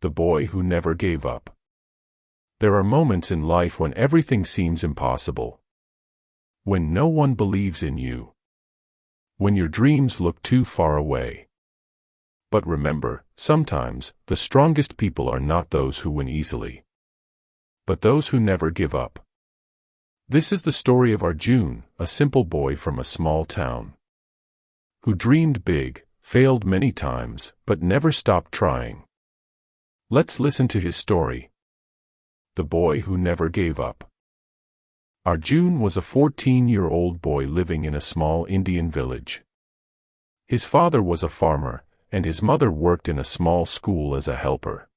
The boy who never gave up. There are moments in life when everything seems impossible. When no one believes in you. When your dreams look too far away. But remember, sometimes, the strongest people are not those who win easily, but those who never give up. This is the story of Arjun, a simple boy from a small town, who dreamed big, failed many times, but never stopped trying. Let's listen to his story. The boy who never gave up. Arjun was a 14-year-old boy living in a small Indian village. His father was a farmer, and his mother worked in a small school as a helper.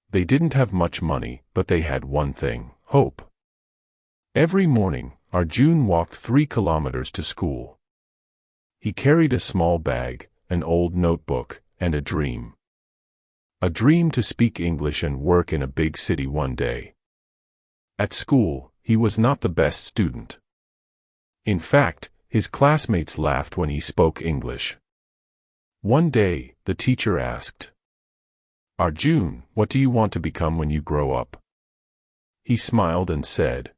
They didn't have much money, but they had one thing: hope. Every morning, Arjun walked 3 kilometers to school. He carried a small bag, an old notebook, and a dream. A dream to speak English and work in a big city one day. At school, he was not the best student. In fact, his classmates laughed when he spoke English. One day, the teacher asked, "Arjun, what do you want to become when you grow up?" He smiled and said,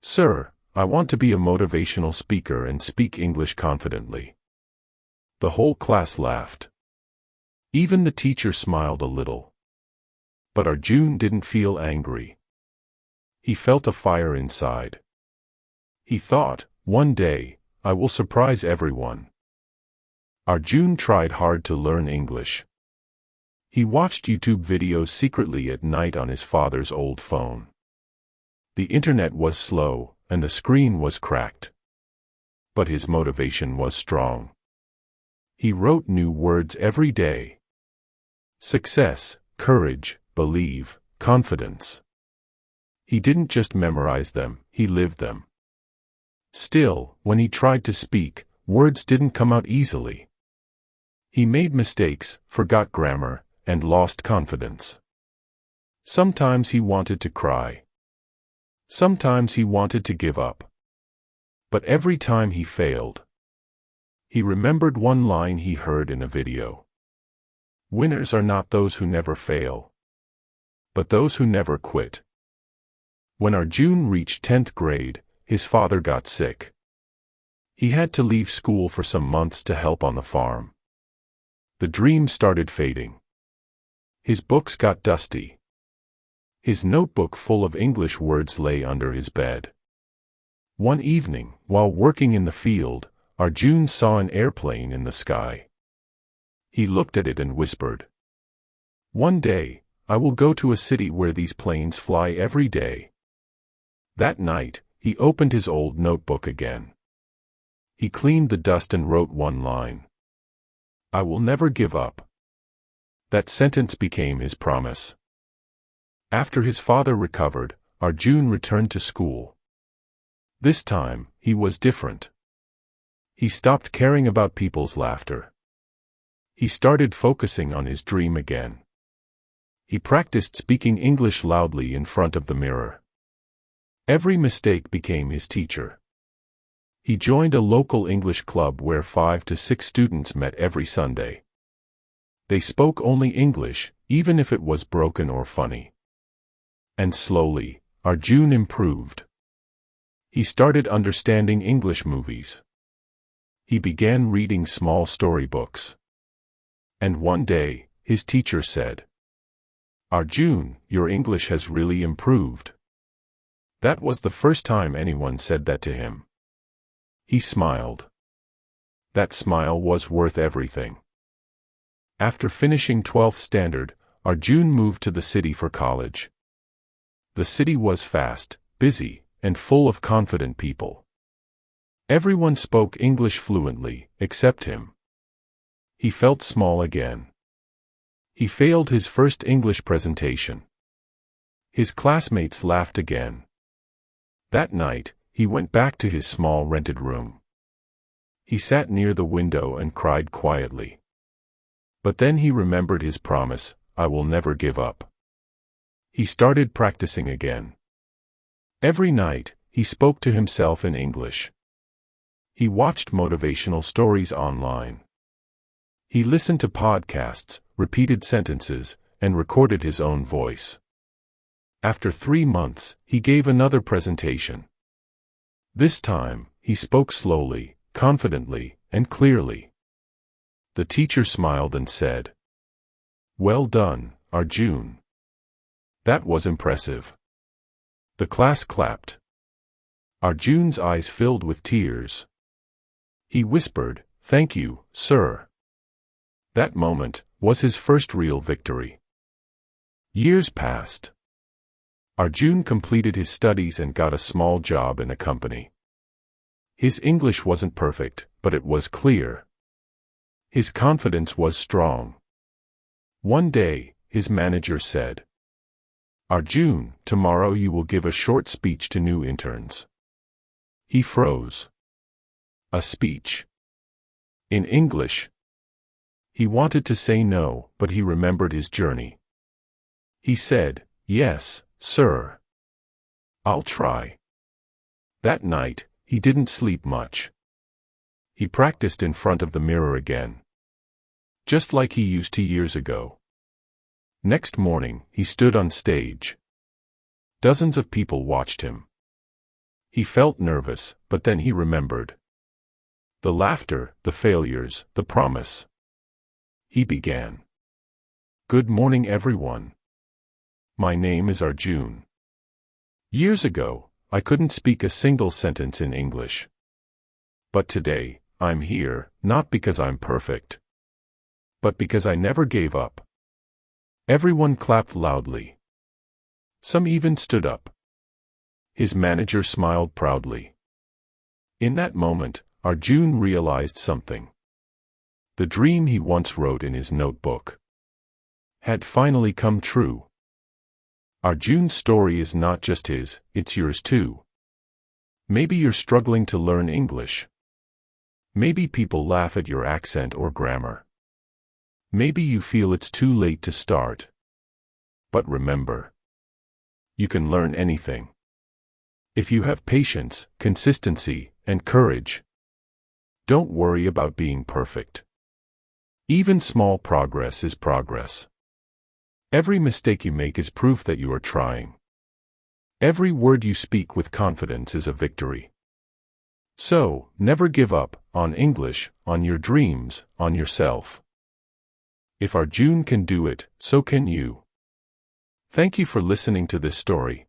"Sir, I want to be a motivational speaker and speak English confidently." The whole class laughed. Even the teacher smiled a little. But Arjun didn't feel angry. He felt a fire inside. He thought, one day, I will surprise everyone. Arjun tried hard to learn English. He watched YouTube videos secretly at night on his father's old phone. The internet was slow, and the screen was cracked. But his motivation was strong. He wrote new words every day. Success, courage, believe, confidence. He didn't just memorize them, he lived them. Still, when he tried to speak, words didn't come out easily. He made mistakes, forgot grammar, and lost confidence. Sometimes he wanted to cry. Sometimes he wanted to give up. But every time he failed, he remembered one line he heard in a video. Winners are not those who never fail, but those who never quit. When Arjun reached 10th grade, his father got sick. He had to leave school for some months to help on the farm. The dream started fading. His books got dusty. His notebook full of English words lay under his bed. One evening, while working in the field, Arjun saw an airplane in the sky. He looked at it and whispered, "One day, I will go to a city where these planes fly every day." That night, he opened his old notebook again. He cleaned the dust and wrote one line. "I will never give up." That sentence became his promise. After his father recovered, Arjun returned to school. This time, he was different. He stopped caring about people's laughter. He started focusing on his dream again. He practiced speaking English loudly in front of the mirror. Every mistake became his teacher. He joined a local English club where 5 to 6 students met every Sunday. They spoke only English, even if it was broken or funny. And slowly, Arjun improved. He started understanding English movies. He began reading small storybooks. And one day, his teacher said, "Arjun, your English has really improved." That was the first time anyone said that to him. He smiled. That smile was worth everything. After finishing 12th standard, Arjun moved to the city for college. The city was fast, busy, and full of confident people. Everyone spoke English fluently, except him. He felt small again. He failed his first English presentation. His classmates laughed again. That night, he went back to his small rented room. He sat near the window and cried quietly. But then he remembered his promise, "I will never give up." He started practicing again. Every night, he spoke to himself in English. He watched motivational stories online. He listened to podcasts, repeated sentences, and recorded his own voice. After 3 months, he gave another presentation. This time, he spoke slowly, confidently, and clearly. The teacher smiled and said, "Well done, Arjun. That was impressive." The class clapped. Arjun's eyes filled with tears. He whispered, "Thank you, sir." That moment was his first real victory. Years passed. Arjun completed his studies and got a small job in a company. His English wasn't perfect, but it was clear. His confidence was strong. One day, his manager said, "Arjun, tomorrow you will give a short speech to new interns." He froze. A speech? In English? He wanted to say no, but he remembered his journey. He said, "Yes, sir. I'll try." That night, he didn't sleep much. He practiced in front of the mirror again, just like he used to years ago. Next morning, he stood on stage. Dozens of people watched him. He felt nervous, but then he remembered. The laughter, the failures, the promise. He began. "Good morning, everyone. My name is Arjun. Years ago, I couldn't speak a single sentence in English. But today, I'm here, not because I'm perfect, but because I never gave up." Everyone clapped loudly. Some even stood up. His manager smiled proudly. In that moment, Arjun realized something. The dream he once wrote in his notebook had finally come true. Arjun's story is not just his, it's yours too. Maybe you're struggling to learn English. Maybe people laugh at your accent or grammar. Maybe you feel it's too late to start. But remember, you can learn anything. If you have patience, consistency, and courage. Don't worry about being perfect. Even small progress is progress. Every mistake you make is proof that you are trying. Every word you speak with confidence is a victory. So, never give up, on English, on your dreams, on yourself. If Arjun can do it, so can you. Thank you for listening to this story.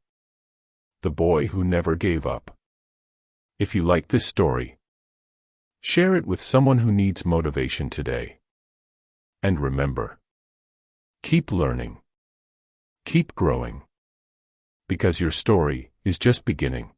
The boy who never gave up. If you like this story, share it with someone who needs motivation today. And remember, keep learning. Keep growing. Because your story is just beginning.